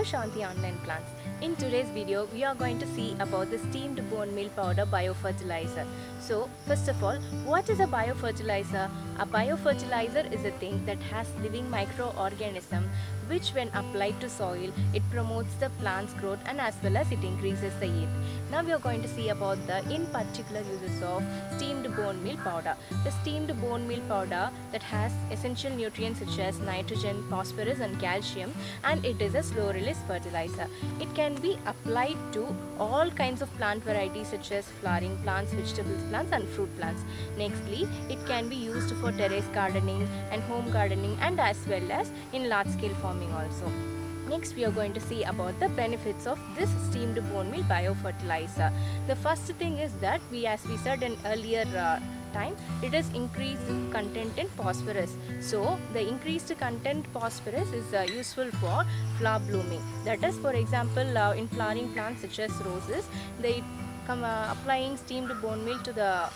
Santhi Online Plants. In today's video, we are going to see about the steamed bone meal powder biofertilizer. So, first of all, what is a biofertilizer? A biofertilizer is a thing that has living microorganism which when applied to soil, it promotes the plant's growth and as well as it increases the yield. Now we are going to see about the in particular uses of steamed bone meal powder. The steamed bone meal powder that has essential nutrients such as nitrogen, phosphorus and calcium, and it is a slow release fertilizer. It can be applied to all kinds of plant varieties such as flowering plants, vegetables plants and fruit plants. Nextly, it can be used for terrace gardening and home gardening and as well as in large scale farming also. Next, we are going to see about the benefits of this steamed bone meal biofertilizer. The first thing is that as we said in earlier time, it is increased content in phosphorus. So the increased content phosphorus is useful for flower blooming. That is, for example, in flowering plants such as roses, they applying steamed bone meal to the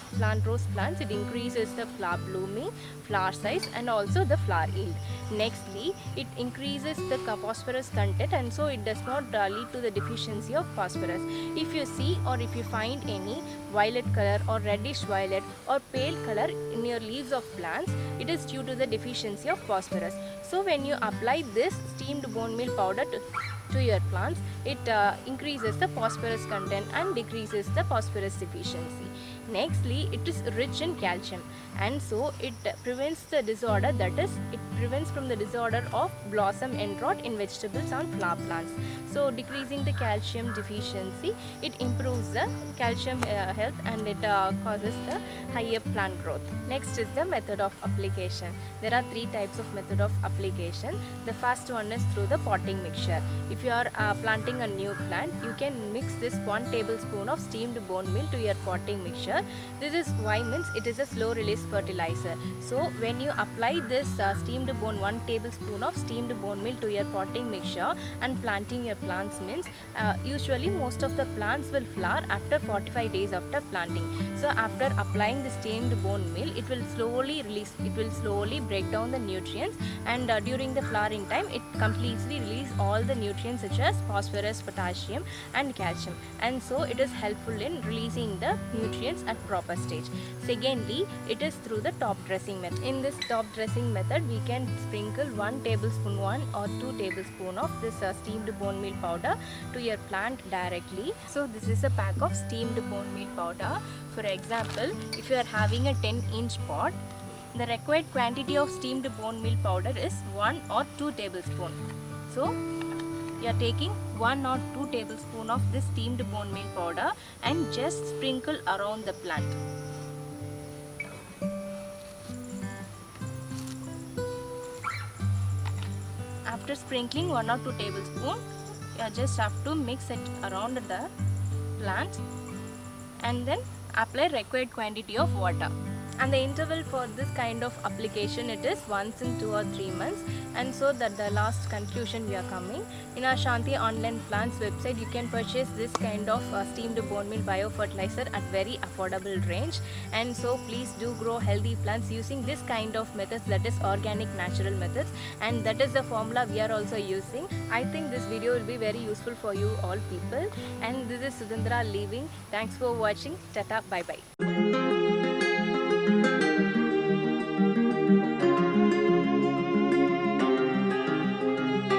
rose plants, it increases the flower blooming, flower size and also the flower yield. Nextly, it increases the phosphorus content and so it does not lead to the deficiency of phosphorus. If you see or if you find any violet color or reddish violet or pale color in your leaves of plants, it is due to the deficiency of phosphorus. So when you apply this steamed bone meal powder to your plants, it increases the phosphorus content and decreases the phosphorus deficiency. Nextly, it is rich in calcium and so it prevents the disorder, that is, it prevents from the disorder of blossom end rot in vegetables and flower plants. So decreasing the calcium deficiency, it improves the calcium health and it causes the higher plant growth. Next is the method of application. There are three types of method of application. The first one is through the potting mixture. If you are planting a new plant, you can mix this 1 tablespoon of steamed bone meal to your potting mixture. This is why means it is a slow release fertilizer. So when you apply this 1 tablespoon of steamed bone meal to your potting mixture and planting your plants means usually most of the plants will flower after 45 days after planting. So after applying the steamed bone meal, it will slowly release, it will slowly break down the nutrients and during the flowering time, it completely release all the nutrients such as phosphorus, potassium and calcium, and so it is helpful in releasing the nutrients at proper stage. Secondly, it is through the top dressing method. In this top dressing method, we can sprinkle 1 tablespoon, 1 or 2 tablespoon of this steamed bone meal powder to your plant directly. So this is a pack of steamed bone meal powder. For example, if you are having a 10-inch pot, the required quantity of steamed bone meal powder is 1 or 2 tablespoon. So you are taking 1 or 2 tablespoon of this steamed bone meal powder and just sprinkle around the plant. After sprinkling 1 or 2 tablespoon, you just have to mix it around the plant and then apply required quantity of water. And the interval for this kind of application, it is once in 2 or 3 months, and so that the last conclusion we are coming. In our Santhi Online Plants website, you can purchase this kind of steamed bone meal biofertilizer at very affordable range, and so please do grow healthy plants using this kind of methods, that is organic natural methods, and that is the formula we are also using. I think this video will be very useful for you all people, and this is Sudhindra leaving. Thanks for watching. Tata, bye bye.